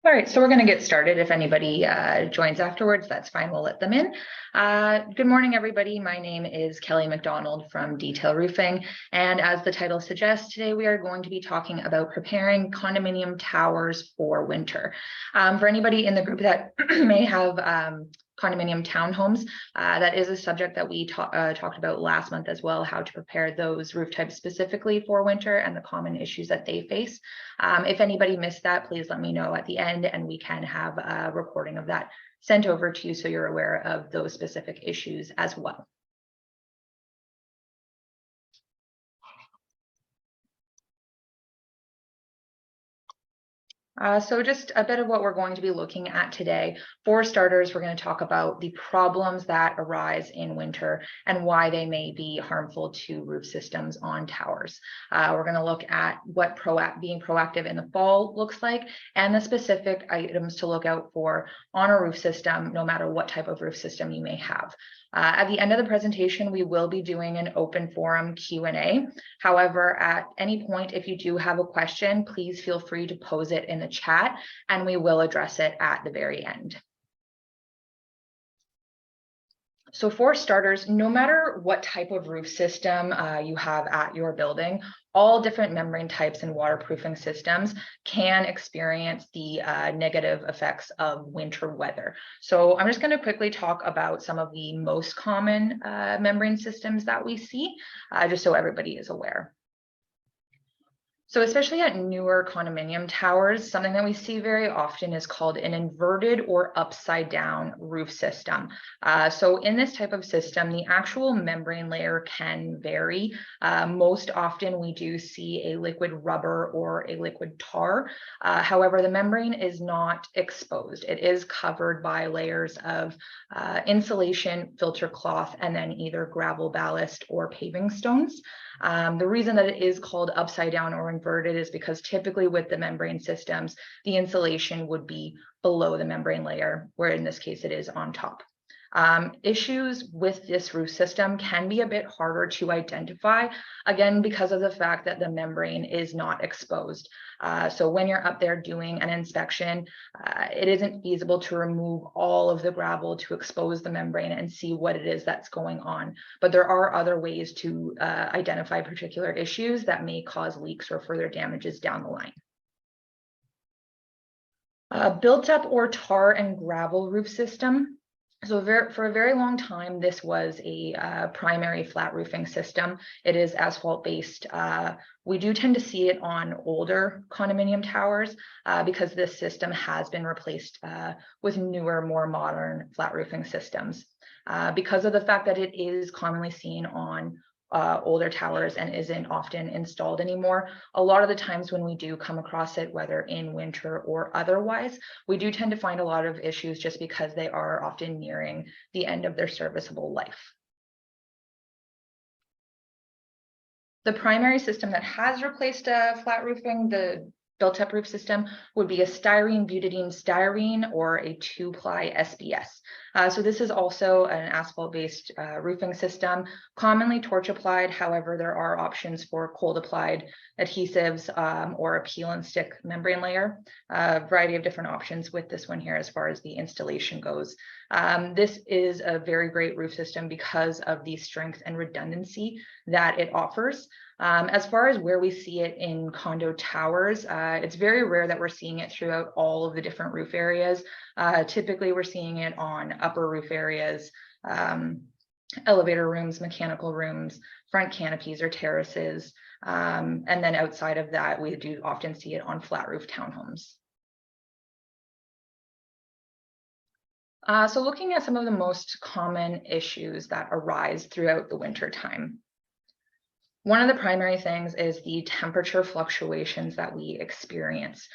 All right, so we're going to get started. If anybody joins afterwards, that's fine. We'll let them in. Good morning, everybody. My name is Kelly McDonald from Detail Roofing. And as the title suggests, today we are going to be talking about preparing condominium towers for winter. For anybody in the group that may have condominium townhomes, that is a subject that we talked about last month as well, how to prepare those roof types specifically for winter and the common issues that they face. If anybody missed that, please let me know at the end and we can have a recording of that sent over to you so you're aware of those specific issues as well. So just a bit of what we're going to be looking at today. For starters, we're going to talk about the problems that arise in winter and why they may be harmful to roof systems on towers. We're going to look at what being proactive in the fall looks like and the specific items to look out for on a roof system, no matter what type of roof system you may have. At the end of the presentation, we will be doing an open forum Q&A. However, at any point, if you do have a question, please feel free to pose it in the chat and we will address it at the very end. So for starters, no matter what type of roof system you have at your building, all different membrane types and waterproofing systems can experience the negative effects of winter weather. So I'm just going to quickly talk about some of the most common membrane systems that we see, just so everybody is aware. So especially at newer condominium towers, something that we see very often is called an inverted or upside down roof system. So in this type of system, the actual membrane layer can vary. Most often we do see a liquid rubber or a liquid tar. However, the membrane is not exposed. It is covered by layers of insulation, filter cloth, and then either gravel ballast or paving stones. The reason that it is called upside down or inverted is because typically with the membrane systems, the insulation would be below the membrane layer, where in this case it is on top. Issues with this roof system can be a bit harder to identify, again, because of the fact that the membrane is not exposed. So when you're up there doing an inspection, it isn't feasible to remove all of the gravel to expose the membrane and see what it is that's going on. But there are other ways to identify particular issues that may cause leaks or further damages down the line. Built up or tar and gravel roof system. So for a very long time, this was a primary flat roofing system. It is asphalt based. We do tend to see it on older condominium towers because this system has been replaced with newer, more modern flat roofing systems. Because of the fact that it is commonly seen on older towers and isn't often installed anymore, a lot of the times when we do come across it, whether in winter or otherwise, we do tend to find a lot of issues just because they are often nearing the end of their serviceable life. The primary system that has replaced flat roofing, the built-up roof system, would be a styrene butadiene styrene or a 2-ply SBS. So this is also an asphalt-based roofing system, commonly torch applied. However, there are options for cold applied adhesives or a peel and stick membrane layer. A variety of different options with this one here as far as the installation goes. This is a very great roof system because of the strength and redundancy that it offers. As far as where we see it in condo towers, it's very rare that we're seeing it throughout all of the different roof areas. Typically, we're seeing it on upper roof areas, elevator rooms, mechanical rooms, front canopies or terraces. And then outside of that, we do often see it on flat roof townhomes. So looking at some of the most common issues that arise throughout the winter time. One of the primary things is the temperature fluctuations that we experience.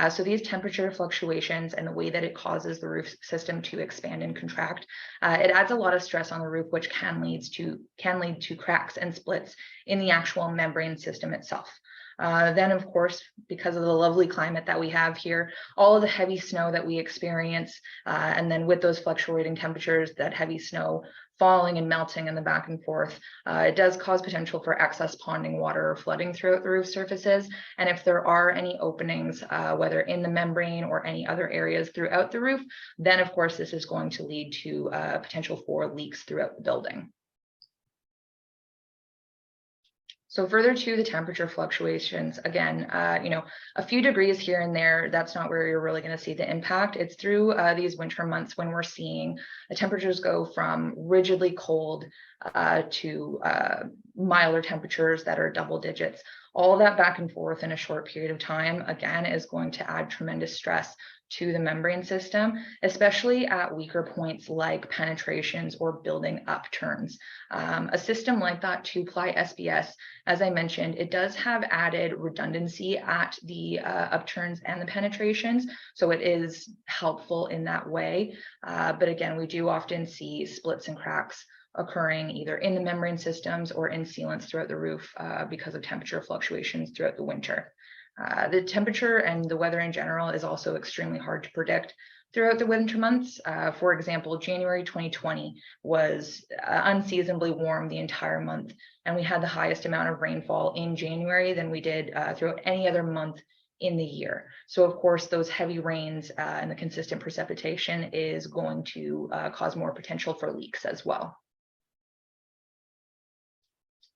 So these temperature fluctuations and the way that it causes the roof system to expand and contract, it adds a lot of stress on the roof, which can lead to cracks and splits in the actual membrane system itself. Then, of course, because of the lovely climate that we have here, all of the heavy snow that we experience, and then with those fluctuating temperatures, that heavy snow falling and melting in the back and forth, it does cause potential for excess ponding water or flooding throughout the roof surfaces. And if there are any openings, whether in the membrane or any other areas throughout the roof, then of course this is going to lead to potential for leaks throughout the building. So further to the temperature fluctuations, again, a few degrees here and there, that's not where you're really going to see the impact. It's through these winter months when we're seeing the temperatures go from rigidly cold to milder temperatures that are double digits. All of that back and forth in a short period of time, again, is going to add tremendous stress to the membrane system, especially at weaker points like penetrations or building upturns. A system like that, 2-ply SBS, as I mentioned, it does have added redundancy at the upturns and the penetrations, so it is helpful in that way. But again, we do often see splits and cracks occurring either in the membrane systems or in sealants throughout the roof because of temperature fluctuations throughout the winter. The temperature and the weather in general is also extremely hard to predict throughout the winter months. For example, January 2020 was unseasonably warm the entire month, and we had the highest amount of rainfall in January than we did throughout any other month in the year. So of course, those heavy rains and the consistent precipitation is going to cause more potential for leaks as well.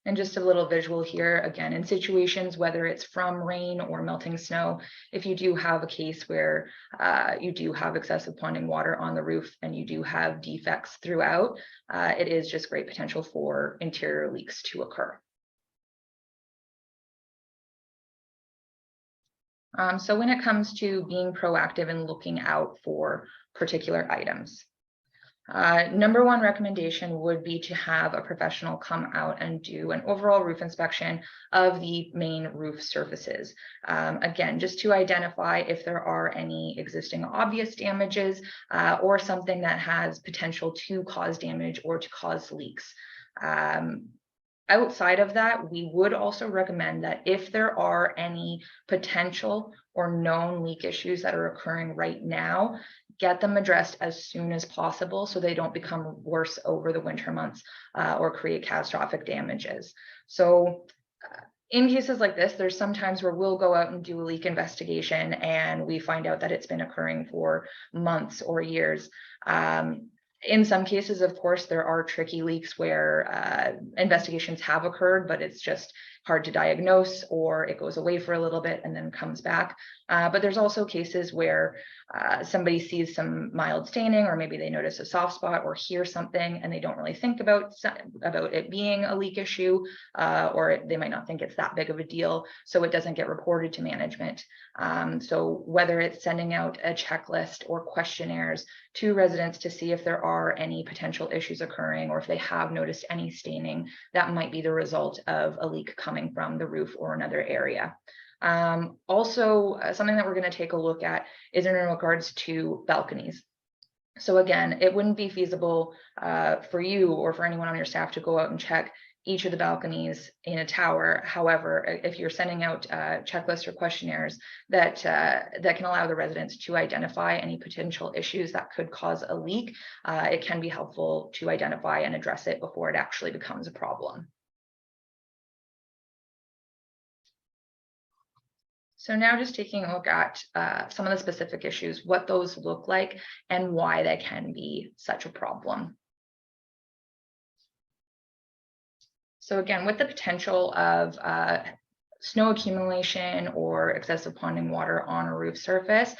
And just a little visual here, again, in situations, whether it's from rain or melting snow, if you do have a case where you do have excessive ponding water on the roof and you do have defects throughout, it is just great potential for interior leaks to occur. So when it comes to being proactive and looking out for particular items, number one recommendation would be to have a professional come out and do an overall roof inspection of the main roof surfaces. Again, just to identify if there are any existing obvious damages or something that has potential to cause damage or to cause leaks. Outside of that, we would also recommend that if there are any potential or known leak issues that are occurring right now, get them addressed as soon as possible so they don't become worse over the winter months or create catastrophic damages. So in cases like this, there's sometimes where we'll go out and do a leak investigation and we find out that it's been occurring for months or years. In some cases, of course, there are tricky leaks where investigations have occurred, but it's just hard to diagnose, or it goes away for a little bit and then comes back. But there's also cases where somebody sees some mild staining, or maybe they notice a soft spot or hear something and they don't really think about it being a leak issue, or they might not think it's that big of a deal, so it doesn't get reported to management. So whether it's sending out a checklist or questionnaires to residents to see if there are any potential issues occurring, or if they have noticed any staining that might be the result of a leak coming from the roof or another area. Also, something that we're going to take a look at is in regards to balconies. So again, it wouldn't be feasible for you or for anyone on your staff to go out and check each of the balconies in a tower. However, if you're sending out checklists or questionnaires that can allow the residents to identify any potential issues that could cause a leak, it can be helpful to identify and address it before it actually becomes a problem. So now just taking a look at some of the specific issues, what those look like and why they can be such a problem. So again, with the potential of snow accumulation or excessive ponding water on a roof surface,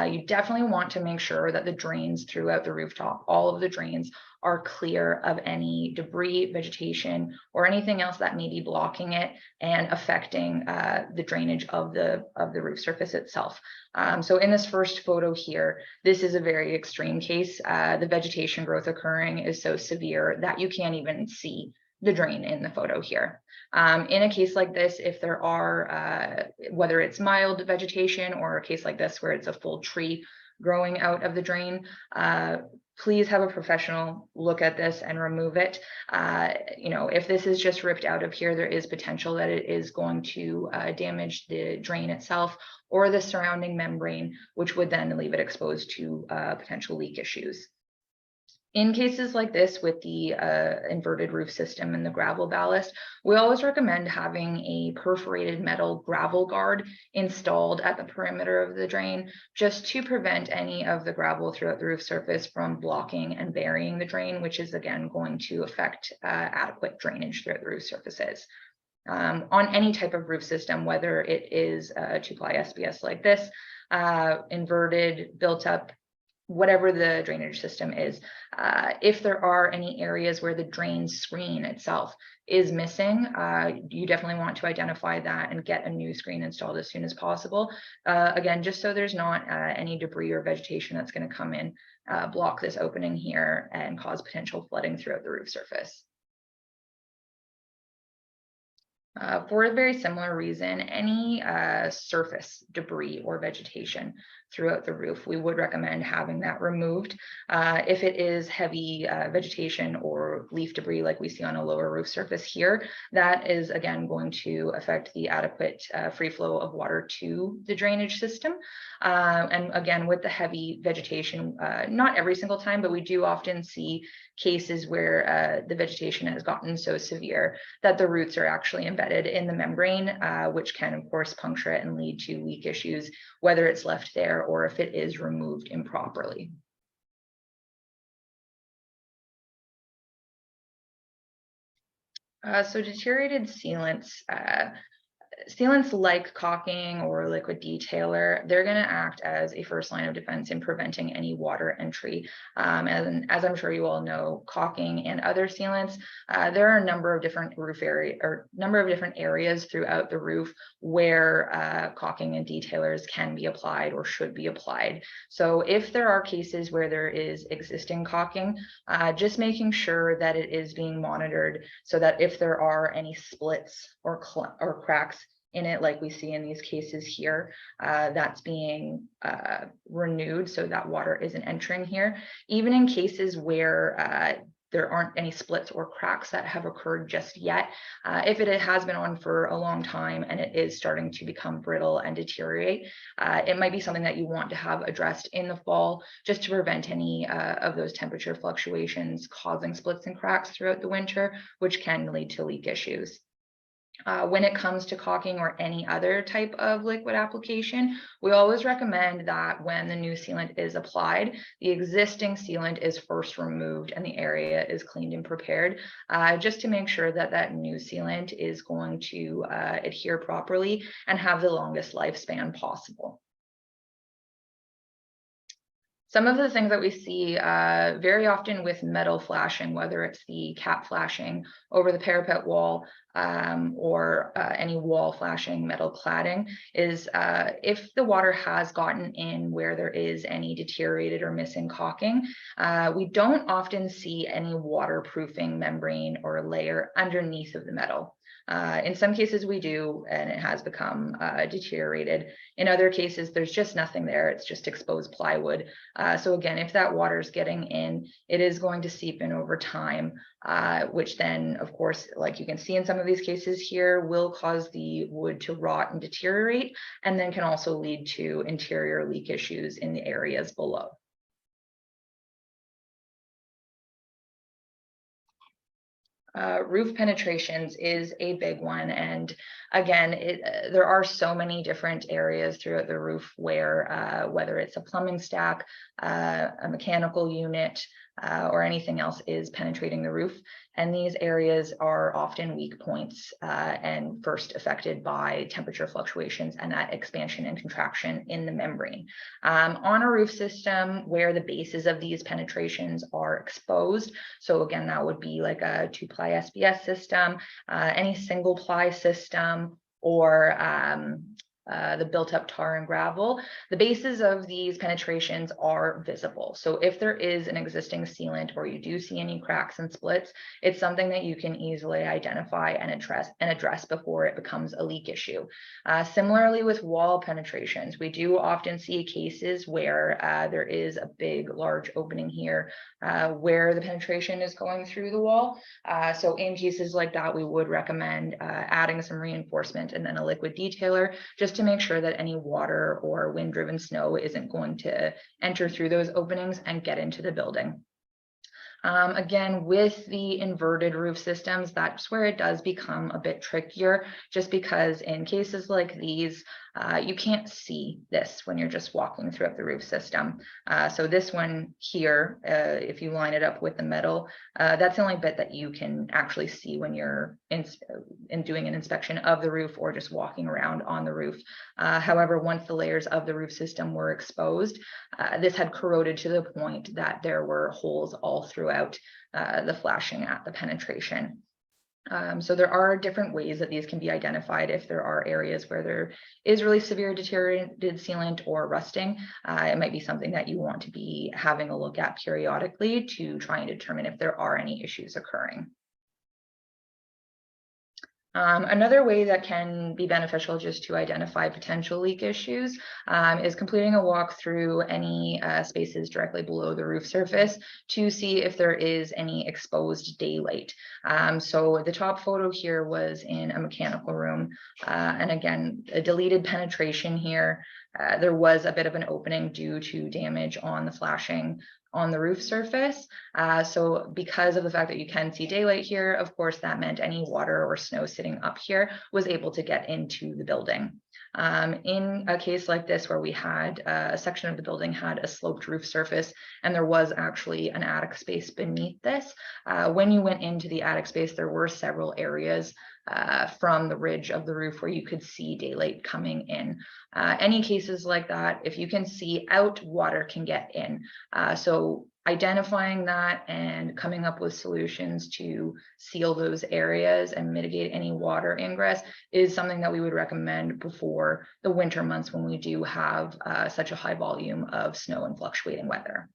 you definitely want to make sure that the drains throughout the rooftop, all of the drains, are clear of any debris, vegetation, or anything else that may be blocking it and affecting the drainage of the roof surface itself. So in this first photo here, this is a very extreme case. The vegetation growth occurring is so severe that you can't even see the drain in the photo here. In a case like this, if there are, whether it's mild vegetation or a case like this where it's a full tree growing out of the drain, please have a professional look at this and remove it. If this is just ripped out of here, there is potential that it is going to damage the drain itself or the surrounding membrane, which would then leave it exposed to potential leak issues. In cases like this with the inverted roof system and the gravel ballast, we always recommend having a perforated metal gravel guard installed at the perimeter of the drain, just to prevent any of the gravel throughout the roof surface from blocking and burying the drain, which is again going to affect adequate drainage throughout the roof surfaces. On any type of roof system, whether it is a 2-ply SBS like this, inverted, built up, whatever the drainage system is. If there are any areas where the drain screen itself is missing, you definitely want to identify that and get a new screen installed as soon as possible. Again, just so there's not any debris or vegetation that's going to come in, block this opening here and cause potential flooding throughout the roof surface. For a very similar reason, any surface debris or vegetation throughout the roof, we would recommend having that removed. If it is heavy vegetation or leaf debris like we see on a lower roof surface here, that is again going to affect the adequate free flow of water to the drainage system. And again, with the heavy vegetation, not every single time, but we do often see cases where the vegetation has gotten so severe that the roots are actually embedded in the membrane, which can of course puncture it and lead to leak issues, whether it's left there or if it is removed improperly. So deteriorated sealants, sealants like caulking or liquid detailer, they're going to act as a first line of defense in preventing any water entry. And as I'm sure you all know, caulking and other sealants, there are a number of different areas throughout the roof where caulking and detailers can be applied or should be applied. So if there are cases where there is existing caulking, just making sure that it is being monitored so that if there are any splits or cracks in it, like we see in these cases here, that's being renewed so that water isn't entering here. Even in cases where there aren't any splits or cracks that have occurred just yet, if it has been on for a long time and it is starting to become brittle and deteriorate, it might be something that you want to have addressed in the fall, just to prevent any of those temperature fluctuations causing splits and cracks throughout the winter, which can lead to leak issues. When it comes to caulking or any other type of liquid application, we always recommend that when the new sealant is applied, the existing sealant is first removed and the area is cleaned and prepared, just to make sure that that new sealant is going to adhere properly and have the longest lifespan possible. Some of the things that we see very often with metal flashing, whether it's the cap flashing over the parapet wall or any wall flashing metal cladding, is if the water has gotten in where there is any deteriorated or missing caulking, we don't often see any waterproofing membrane or layer underneath of the metal. In some cases we do, and it has become deteriorated. In other cases, there's just nothing there. It's just exposed plywood. So again, if that water is getting in, it is going to seep in over time, which then, of course, like you can see in some of these cases here, will cause the wood to rot and deteriorate, and then can also lead to interior leak issues in the areas below. Roof penetrations is a big one, and again, there are so many different areas throughout the roof where whether it's a plumbing stack, a mechanical unit, or anything else is penetrating the roof, and these areas are often weak points and first affected by temperature fluctuations and that expansion and contraction in the membrane. On a roof system where the bases of these penetrations are exposed, so again, that would be like a 2-ply SBS system, any single ply system, or the built-up tar and gravel, the bases of these penetrations are visible. So if there is an existing sealant or you do see any cracks and splits, it's something that you can easily identify and address before it becomes a leak issue. Similarly with wall penetrations, we do often see cases where there is a big, large opening here where the penetration is going through the wall. So in cases like that, we would recommend adding some reinforcement and then a liquid detailer, just to make sure that any water or wind-driven snow isn't going to enter through those openings and get into the building. Again, with the inverted roof systems, that's where it does become a bit trickier, just because in cases like these, you can't see this when you're just walking throughout the roof system. So this one here, if you line it up with the metal, that's the only bit that you can actually see when you're in doing an inspection of the roof or just walking around on the roof. However, once the layers of the roof system were exposed, this had corroded to the point that there were holes all throughout the flashing at the penetration. So there are different ways that these can be identified if there are areas where there is really severe deteriorated sealant or rusting. It might be something that you want to be having a look at periodically to try and determine if there are any issues occurring. Another way that can be beneficial just to identify potential leak issues is completing a walk through any spaces directly below the roof surface to see if there is any exposed daylight. So the top photo here was in a mechanical room, and again, a deleted penetration here. There was a bit of an opening due to damage on the flashing on the roof surface. So because of the fact that you can see daylight here, of course, that meant any water or snow sitting up here was able to get into the building. In a case like this, where we had a section of the building had a sloped roof surface, and there was actually an attic space beneath this, when you went into the attic space, there were several areas from the ridge of the roof where you could see daylight coming in. Any cases like that, if you can see out, water can get in. So identifying that and coming up with solutions to seal those areas and mitigate any water ingress is something that we would recommend before the winter months when we do have such a high volume of snow and fluctuating weather.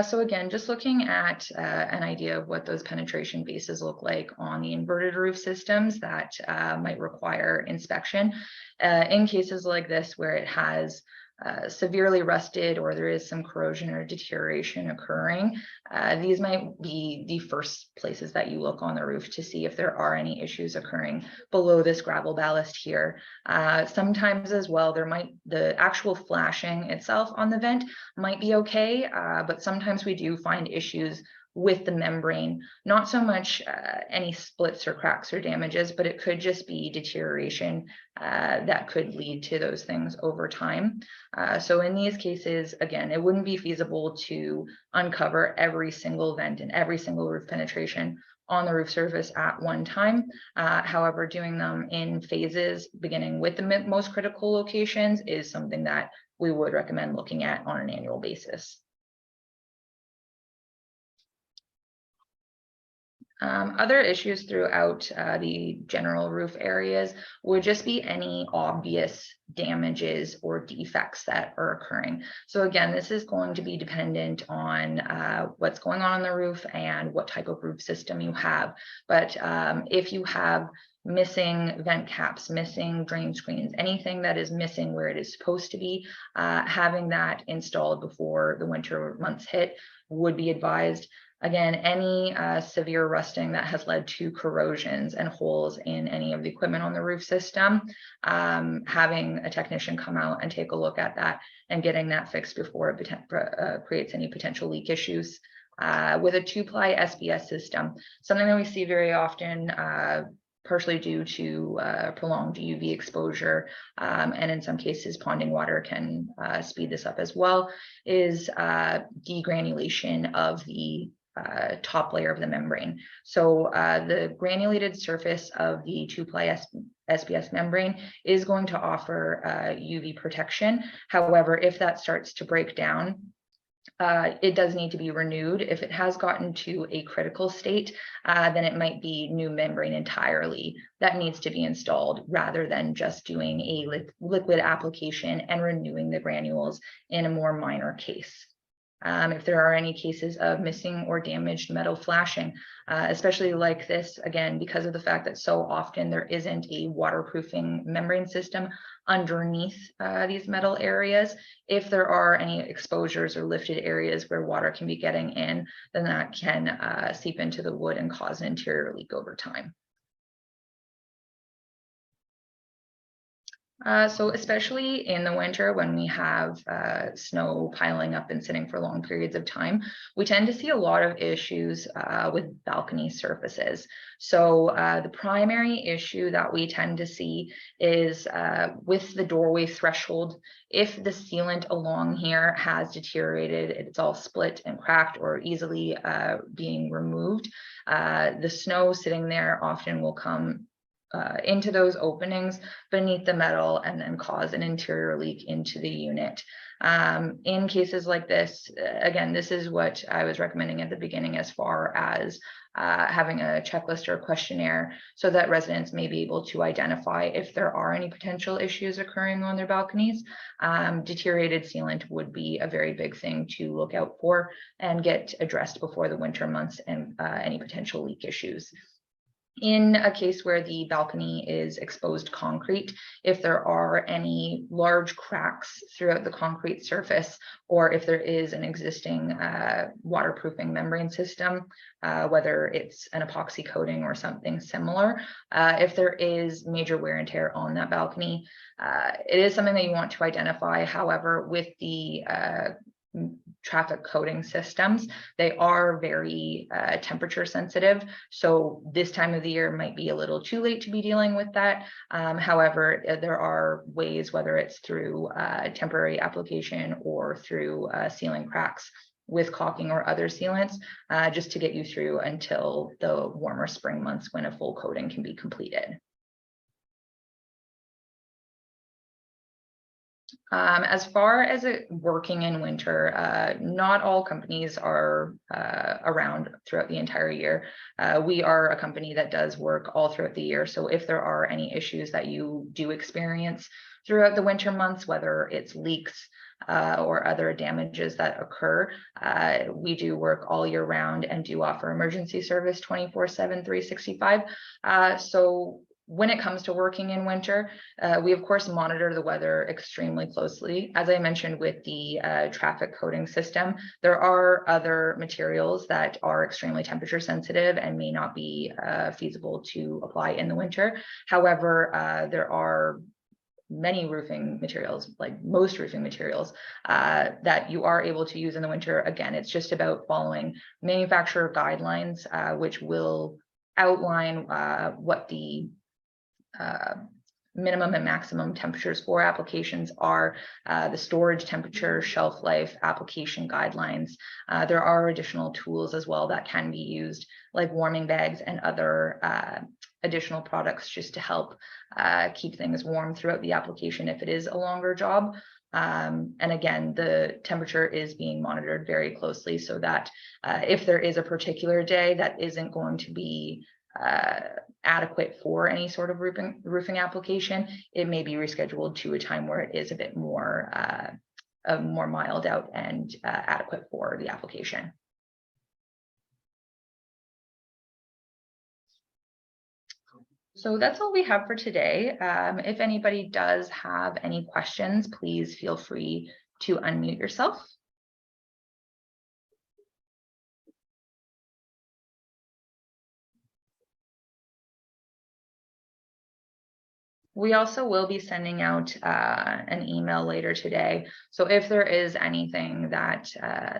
So again, just looking at an idea of what those penetration bases look like on the inverted roof systems that might require inspection. In cases like this where it has severely rusted or there is some corrosion or deterioration occurring, these might be the first places that you look on the roof to see if there are any issues occurring below this gravel ballast here. Sometimes as well, the actual flashing itself on the vent might be okay, but sometimes we do find issues with the membrane, not so much any splits or cracks or damages, but it could just be deterioration that could lead to those things over time. So in these cases, again, it wouldn't be feasible to uncover every single vent and every single roof penetration on the roof surface at one time. However, doing them in phases, beginning with the most critical locations, is something that we would recommend looking at on an annual basis. Other issues throughout the general roof areas would just be any obvious damages or defects that are occurring. So again, this is going to be dependent on what's going on the roof and what type of roof system you have. But if you have missing vent caps, missing drain screens, anything that is missing where it is supposed to be, having that installed before the winter months hit would be advised. Again, any severe rusting that has led to corrosions and holes in any of the equipment on the roof system, having a technician come out and take a look at that and getting that fixed before it creates any potential leak issues. With a 2-ply SBS system, something that we see very often, partially due to prolonged UV exposure, and in some cases ponding water can speed this up as well, is degranulation of the top layer of the membrane. So the granulated surface of the 2-ply SBS membrane is going to offer UV protection. However, if that starts to break down, it does need to be renewed. If it has gotten to a critical state, then it might be new membrane entirely that needs to be installed, rather than just doing a liquid application and renewing the granules in a more minor case. If there are any cases of missing or damaged metal flashing, especially like this, again, because of the fact that so often there isn't a waterproofing membrane system underneath these metal areas, if there are any exposures or lifted areas where water can be getting in, then that can seep into the wood and cause an interior leak over time. So especially in the winter when we have snow piling up and sitting for long periods of time, we tend to see a lot of issues with balcony surfaces. So the primary issue that we tend to see is with the doorway threshold. If the sealant along here has deteriorated, it's all split and cracked or easily being removed, the snow sitting there often will come into those openings beneath the metal and then cause an interior leak into the unit. In cases like this, again, this is what I was recommending at the beginning as far as having a checklist or questionnaire so that residents may be able to identify if there are any potential issues occurring on their balconies. Deteriorated sealant would be a very big thing to look out for and get addressed before the winter months and any potential leak issues. In a case where the balcony is exposed concrete, if there are any large cracks throughout the concrete surface, or if there is an existing waterproofing membrane system, whether it's an epoxy coating or something similar, if there is major wear and tear on that balcony, it is something that you want to identify. However, with the traffic coating systems, they are very temperature sensitive. So this time of the year might be a little too late to be dealing with that. However, there are ways, whether it's through temporary application or through sealing cracks with caulking or other sealants, just to get you through until the warmer spring months when a full coating can be completed. As far as it working in winter, not all companies are around throughout the entire year. We are a company that does work all throughout the year. So if there are any issues that you do experience throughout the winter months, whether it's leaks or other damages that occur, we do work all year round and do offer emergency service 24/7, 365. So when it comes to working in winter, we of course monitor the weather extremely closely. As I mentioned with the traffic coating system, there are other materials that are extremely temperature sensitive and may not be feasible to apply in the winter. However, there are many roofing materials, like most roofing materials, that you are able to use in the winter. Again, it's just about following manufacturer guidelines, which will outline what the minimum and maximum temperatures for applications are, the storage temperature, shelf life, application guidelines. There are additional tools as well that can be used, like warming bags and other additional products, just to help keep things warm throughout the application if it is a longer job. And again, the temperature is being monitored very closely so that if there is a particular day that isn't going to be adequate for any sort of roofing application, it may be rescheduled to a time where it is a bit more more mild out and adequate for the application. So that's all we have for today. If anybody does have any questions, please feel free to unmute yourself. We also will be sending out an email later today. So if there is anything that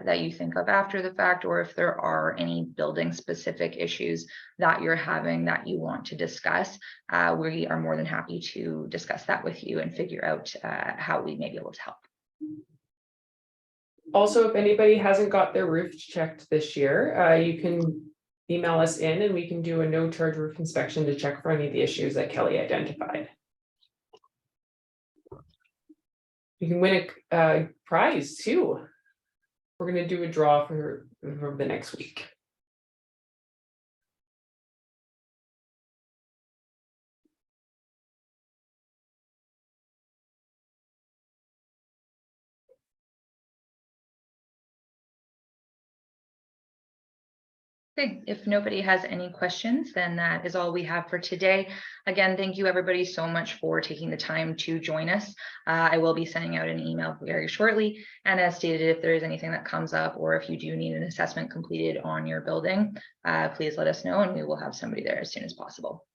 that you think of after the fact, or if there are any building specific issues that you're having that you want to discuss, we are more than happy to discuss that with you and figure out how we may be able to help. Also, if anybody hasn't got their roof checked this year, you can email us in and we can do a no-charge roof inspection to check for any of the issues that Kelly identified. You can win a prize too. We're going to do a draw for the next week. Okay, if nobody has any questions, then that is all we have for today. Again, thank you everybody so much for taking the time to join us. I will be sending out an email very shortly. And as stated, if there is anything that comes up, or if you do need an assessment completed on your building, please let us know and we will have somebody there as soon as possible.